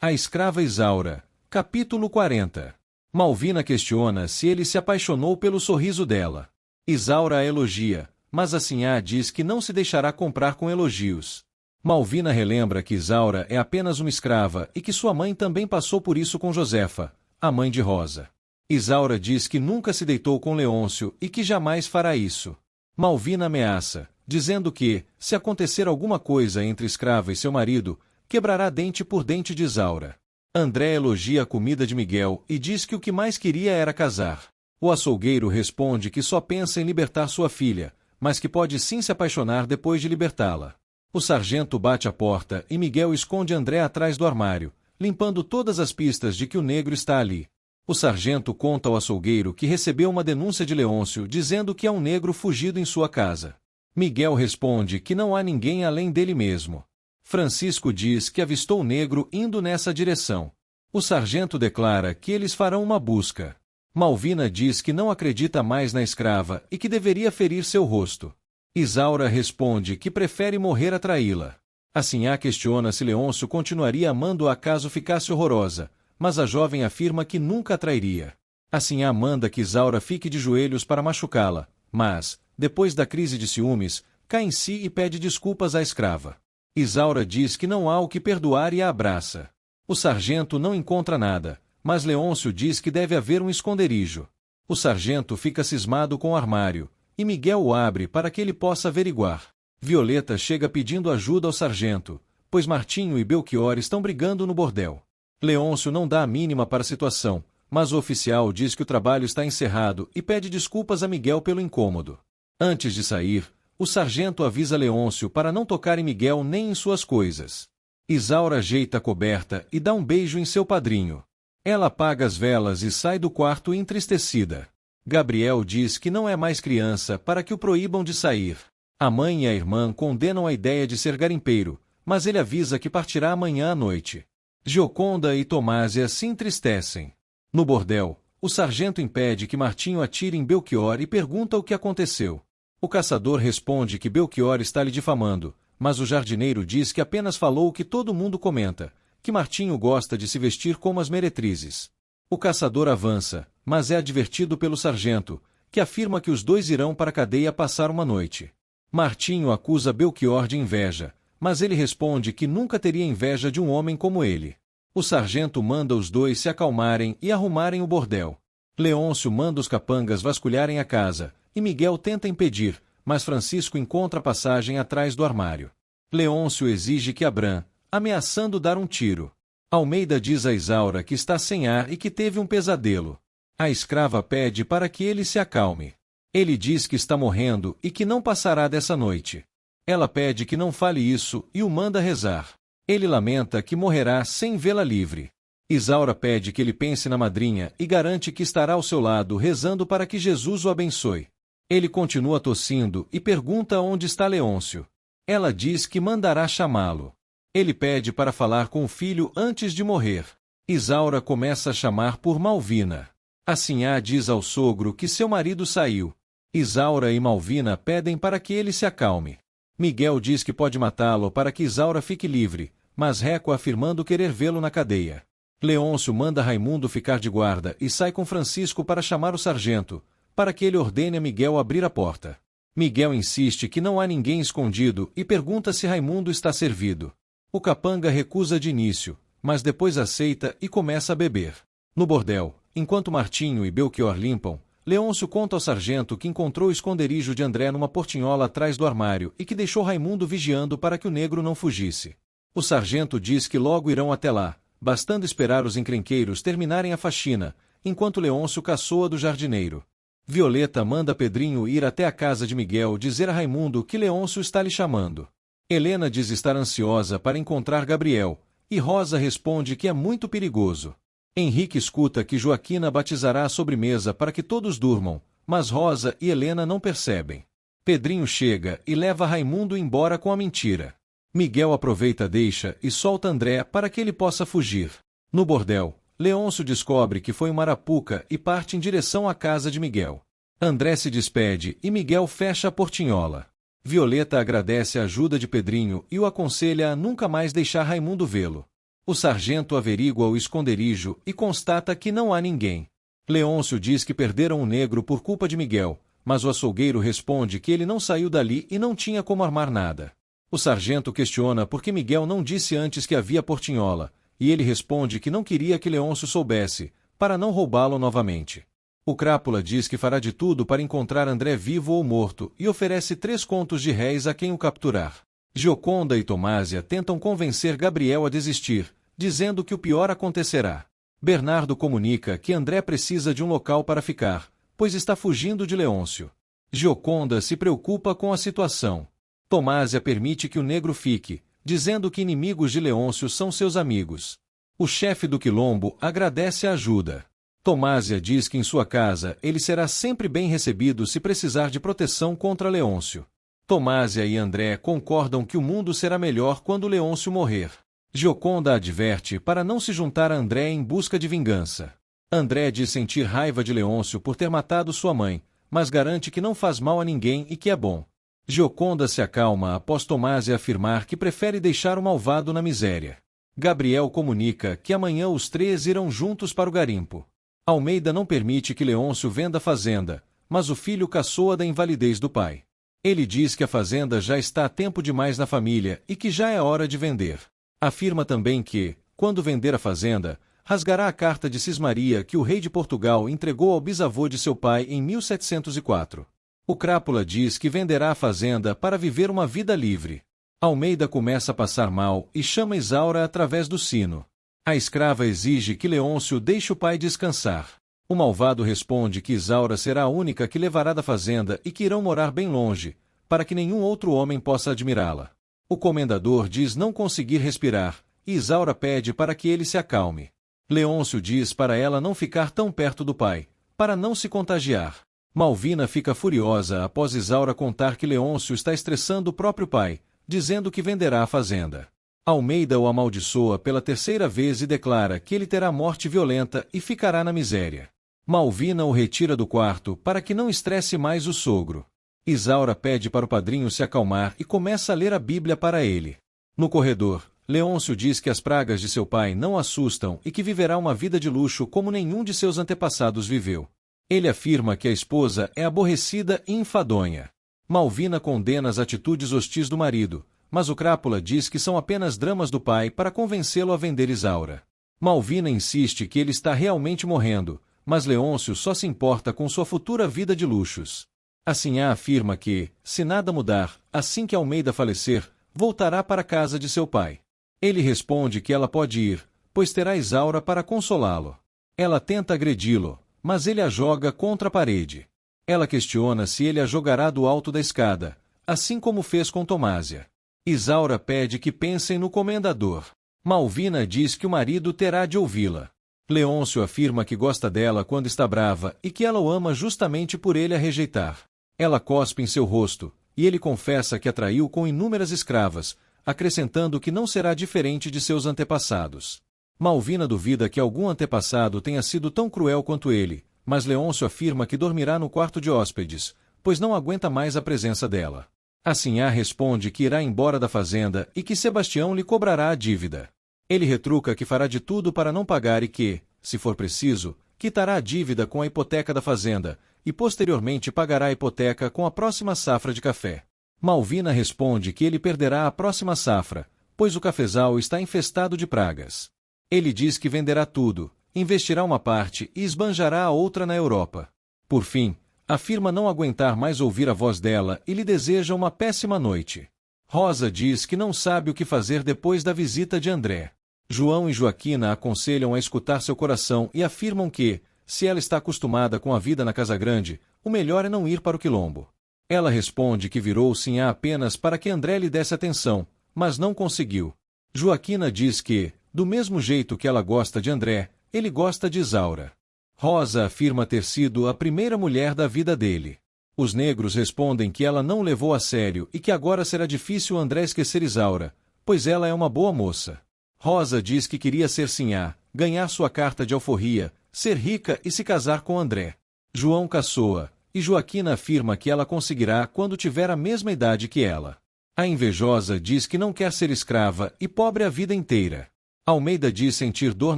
A escrava Isaura, capítulo 40. Malvina questiona se ele se apaixonou pelo sorriso dela. Isaura a elogia, mas a Sinhá diz que não se deixará comprar com elogios. Malvina relembra que Isaura é apenas uma escrava e que sua mãe também passou por isso com Josefa, a mãe de Rosa. Isaura diz que nunca se deitou com Leôncio e que jamais fará isso. Malvina ameaça, dizendo que, se acontecer alguma coisa entre escrava e seu marido, quebrará dente por dente de Isaura. André elogia a comida de Miguel e diz que o que mais queria era casar. O açougueiro responde que só pensa em libertar sua filha, mas que pode sim se apaixonar depois de libertá-la. O sargento bate a porta e Miguel esconde André atrás do armário, limpando todas as pistas de que o negro está ali. O sargento conta ao açougueiro que recebeu uma denúncia de Leôncio dizendo que há um negro fugido em sua casa. Miguel responde que não há ninguém além dele mesmo. Francisco diz que avistou o negro indo nessa direção. O sargento declara que eles farão uma busca. Malvina diz que não acredita mais na escrava e que deveria ferir seu rosto. Isaura responde que prefere morrer a traí-la. A Sinhá questiona se Leôncio continuaria amando-a caso ficasse horrorosa, mas a jovem afirma que nunca a trairia. A Sinhá manda que Isaura fique de joelhos para machucá-la, mas, depois da crise de ciúmes, cai em si e pede desculpas à escrava. Isaura diz que não há o que perdoar e a abraça. O sargento não encontra nada, mas Leôncio diz que deve haver um esconderijo. O sargento fica cismado com o armário, e Miguel o abre para que ele possa averiguar. Violeta chega pedindo ajuda ao sargento, pois Martinho e Belchior estão brigando no bordel. Leôncio não dá a mínima para a situação, mas o oficial diz que o trabalho está encerrado e pede desculpas a Miguel pelo incômodo. Antes de sair, o sargento avisa Leôncio para não tocar em Miguel nem em suas coisas. Isaura ajeita a coberta e dá um beijo em seu padrinho. Ela apaga as velas e sai do quarto entristecida. Gabriel diz que não é mais criança para que o proíbam de sair. A mãe e a irmã condenam a ideia de ser garimpeiro, mas ele avisa que partirá amanhã à noite. Gioconda e Tomásia se entristecem. No bordel, o sargento impede que Martinho atire em Belchior e pergunta o que aconteceu. O caçador responde que Belchior está lhe difamando, mas o jardineiro diz que apenas falou o que todo mundo comenta, que Martinho gosta de se vestir como as meretrizes. O caçador avança, mas é advertido pelo sargento, que afirma que os dois irão para a cadeia passar uma noite. Martinho acusa Belchior de inveja, mas ele responde que nunca teria inveja de um homem como ele. O sargento manda os dois se acalmarem e arrumarem o bordel. Leôncio manda os capangas vasculharem a casa, e Miguel tenta impedir, mas Francisco encontra a passagem atrás do armário. Leôncio exige que Abram, ameaçando dar um tiro. Almeida diz a Isaura que está sem ar e que teve um pesadelo. A escrava pede para que ele se acalme. Ele diz que está morrendo e que não passará dessa noite. Ela pede que não fale isso e o manda rezar. Ele lamenta que morrerá sem vê-la livre. Isaura pede que ele pense na madrinha e garante que estará ao seu lado rezando para que Jesus o abençoe. Ele continua tossindo e pergunta onde está Leôncio. Ela diz que mandará chamá-lo. Ele pede para falar com o filho antes de morrer. Isaura começa a chamar por Malvina. A Sinhá diz ao sogro que seu marido saiu. Isaura e Malvina pedem para que ele se acalme. Miguel diz que pode matá-lo para que Isaura fique livre, mas recua afirmando querer vê-lo na cadeia. Leôncio manda Raimundo ficar de guarda e sai com Francisco para chamar o sargento, para que ele ordene a Miguel abrir a porta. Miguel insiste que não há ninguém escondido e pergunta se Raimundo está servido. O capanga recusa de início, mas depois aceita e começa a beber. No bordel, enquanto Martinho e Belchior limpam, Leôncio conta ao sargento que encontrou o esconderijo de André numa portinhola atrás do armário e que deixou Raimundo vigiando para que o negro não fugisse. O sargento diz que logo irão até lá, bastando esperar os encrenqueiros terminarem a faxina, enquanto Leôncio caçoa do jardineiro. Violeta manda Pedrinho ir até a casa de Miguel dizer a Raimundo que Leôncio está lhe chamando. Helena diz estar ansiosa para encontrar Gabriel, e Rosa responde que é muito perigoso. Henrique escuta que Joaquina batizará a sobremesa para que todos durmam, mas Rosa e Helena não percebem. Pedrinho chega e leva Raimundo embora com a mentira. Miguel aproveita a deixa e solta André para que ele possa fugir. No bordel, Leôncio descobre que foi uma arapuca e parte em direção à casa de Miguel. André se despede e Miguel fecha a portinhola. Violeta agradece a ajuda de Pedrinho e o aconselha a nunca mais deixar Raimundo vê-lo. O sargento averigua o esconderijo e constata que não há ninguém. Leôncio diz que perderam o negro por culpa de Miguel, mas o açougueiro responde que ele não saiu dali e não tinha como armar nada. O sargento questiona por que Miguel não disse antes que havia portinhola, e ele responde que não queria que Leôncio soubesse, para não roubá-lo novamente. O crápula diz que fará de tudo para encontrar André vivo ou morto e oferece 3 contos de réis a quem o capturar. Gioconda e Tomásia tentam convencer Gabriel a desistir, dizendo que o pior acontecerá. Bernardo comunica que André precisa de um local para ficar, pois está fugindo de Leôncio. Gioconda se preocupa com a situação. Tomásia permite que o negro fique, dizendo que inimigos de Leôncio são seus amigos. O chefe do quilombo agradece a ajuda. Tomásia diz que em sua casa ele será sempre bem recebido se precisar de proteção contra Leôncio. Tomásia e André concordam que o mundo será melhor quando Leôncio morrer. Gioconda adverte para não se juntar a André em busca de vingança. André diz sentir raiva de Leôncio por ter matado sua mãe, mas garante que não faz mal a ninguém e que é bom. Gioconda se acalma após Tomásia afirmar que prefere deixar o malvado na miséria. Gabriel comunica que amanhã os 3 irão juntos para o garimpo. Almeida não permite que Leôncio venda a fazenda, mas o filho caçoa da invalidez do pai. Ele diz que a fazenda já está há tempo demais na família e que já é hora de vender. Afirma também que, quando vender a fazenda, rasgará a carta de cismaria que o rei de Portugal entregou ao bisavô de seu pai em 1704. O crápula diz que venderá a fazenda para viver uma vida livre. Almeida começa a passar mal e chama Isaura através do sino. A escrava exige que Leôncio deixe o pai descansar. O malvado responde que Isaura será a única que levará da fazenda e que irão morar bem longe, para que nenhum outro homem possa admirá-la. O comendador diz não conseguir respirar, e Isaura pede para que ele se acalme. Leôncio diz para ela não ficar tão perto do pai, para não se contagiar. Malvina fica furiosa após Isaura contar que Leôncio está estressando o próprio pai, dizendo que venderá a fazenda. Almeida o amaldiçoa pela 3ª vez e declara que ele terá morte violenta e ficará na miséria. Malvina o retira do quarto para que não estresse mais o sogro. Isaura pede para o padrinho se acalmar e começa a ler a Bíblia para ele. No corredor, Leôncio diz que as pragas de seu pai não assustam e que viverá uma vida de luxo como nenhum de seus antepassados viveu. Ele afirma que a esposa é aborrecida e enfadonha. Malvina condena as atitudes hostis do marido, mas o crápula diz que são apenas dramas do pai para convencê-lo a vender Isaura. Malvina insiste que ele está realmente morrendo, mas Leôncio só se importa com sua futura vida de luxos. Assinhá afirma que, se nada mudar, assim que Almeida falecer, voltará para a casa de seu pai. Ele responde que ela pode ir, pois terá Isaura para consolá-lo. Ela tenta agredi-lo, mas ele a joga contra a parede. Ela questiona se ele a jogará do alto da escada, assim como fez com Tomásia. Isaura pede que pensem no comendador. Malvina diz que o marido terá de ouvi-la. Leôncio afirma que gosta dela quando está brava e que ela o ama justamente por ele a rejeitar. Ela cospe em seu rosto, e ele confessa que a traiu com inúmeras escravas, acrescentando que não será diferente de seus antepassados. Malvina duvida que algum antepassado tenha sido tão cruel quanto ele, mas Leôncio afirma que dormirá no quarto de hóspedes, pois não aguenta mais a presença dela. Assinhá responde que irá embora da fazenda e que Sebastião lhe cobrará a dívida. Ele retruca que fará de tudo para não pagar e que, se for preciso, quitará a dívida com a hipoteca da fazenda, e posteriormente pagará a hipoteca com a próxima safra de café. Malvina responde que ele perderá a próxima safra, pois o cafezal está infestado de pragas. Ele diz que venderá tudo, investirá uma parte e esbanjará a outra na Europa. Por fim, afirma não aguentar mais ouvir a voz dela e lhe deseja uma péssima noite. Rosa diz que não sabe o que fazer depois da visita de André. João e Joaquina aconselham a escutar seu coração e afirmam que, se ela está acostumada com a vida na Casa Grande, o melhor é não ir para o quilombo. Ela responde que virou Sinhá apenas para que André lhe desse atenção, mas não conseguiu. Joaquina diz que, do mesmo jeito que ela gosta de André, ele gosta de Isaura. Rosa afirma ter sido a primeira mulher da vida dele. Os negros respondem que ela não o levou a sério e que agora será difícil André esquecer Isaura, pois ela é uma boa moça. Rosa diz que queria ser Sinhá, ganhar sua carta de alforria, ser rica e se casar com André. João caçoa, e Joaquina afirma que ela conseguirá quando tiver a mesma idade que ela. A invejosa diz que não quer ser escrava e pobre a vida inteira. Almeida diz sentir dor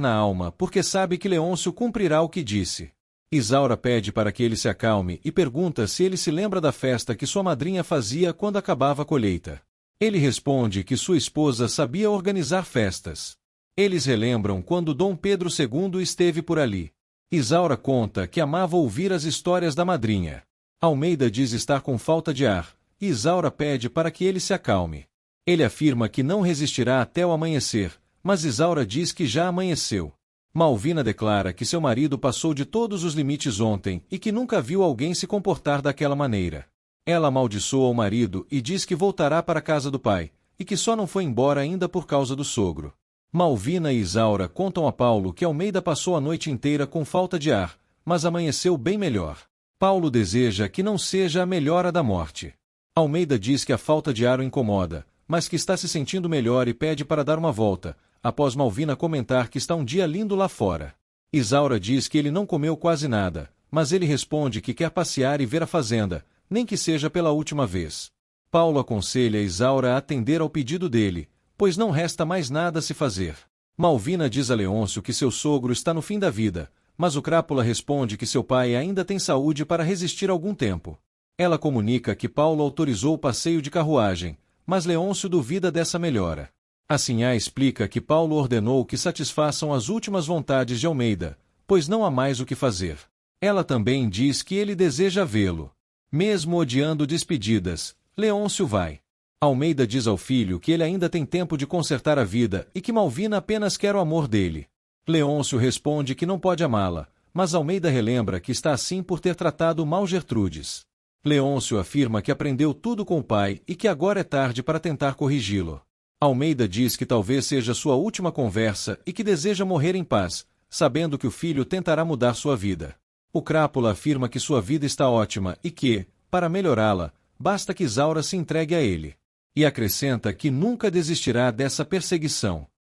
na alma porque sabe que Leôncio cumprirá o que disse. Isaura pede para que ele se acalme e pergunta se ele se lembra da festa que sua madrinha fazia quando acabava a colheita. Ele responde que sua esposa sabia organizar festas. Eles relembram quando Dom Pedro II esteve por ali. Isaura conta que amava ouvir as histórias da madrinha. Almeida diz estar com falta de ar, e Isaura pede para que ele se acalme. Ele afirma que não resistirá até o amanhecer, mas Isaura diz que já amanheceu. Malvina declara que seu marido passou de todos os limites ontem e que nunca viu alguém se comportar daquela maneira. Ela amaldiçoa o marido e diz que voltará para a casa do pai, e que só não foi embora ainda por causa do sogro. Malvina e Isaura contam a Paulo que Almeida passou a noite inteira com falta de ar, mas amanheceu bem melhor. Paulo deseja que não seja a melhora da morte. Almeida diz que a falta de ar o incomoda, mas que está se sentindo melhor e pede para dar uma volta, após Malvina comentar que está um dia lindo lá fora. Isaura diz que ele não comeu quase nada, mas ele responde que quer passear e ver a fazenda, nem que seja pela última vez. Paulo aconselha Isaura a atender ao pedido dele, pois não resta mais nada a se fazer. Malvina diz a Leôncio que seu sogro está no fim da vida, mas o Crápula responde que seu pai ainda tem saúde para resistir algum tempo. Ela comunica que Paulo autorizou o passeio de carruagem, mas Leôncio duvida dessa melhora. Assinhá explica que Paulo ordenou que satisfaçam as últimas vontades de Almeida, pois não há mais o que fazer. Ela também diz que ele deseja vê-lo. Mesmo odiando despedidas, Leôncio vai. Almeida diz ao filho que ele ainda tem tempo de consertar a vida e que Malvina apenas quer o amor dele. Leôncio responde que não pode amá-la, mas Almeida relembra que está assim por ter tratado mal Gertrudes. Leôncio afirma que aprendeu tudo com o pai e que agora é tarde para tentar corrigi-lo. Almeida diz que talvez seja sua última conversa e que deseja morrer em paz, sabendo que o filho tentará mudar sua vida. O Crápula afirma que sua vida está ótima e que, para melhorá-la, basta que Isaura se entregue a ele. E acrescenta que nunca desistirá dessa perseguição.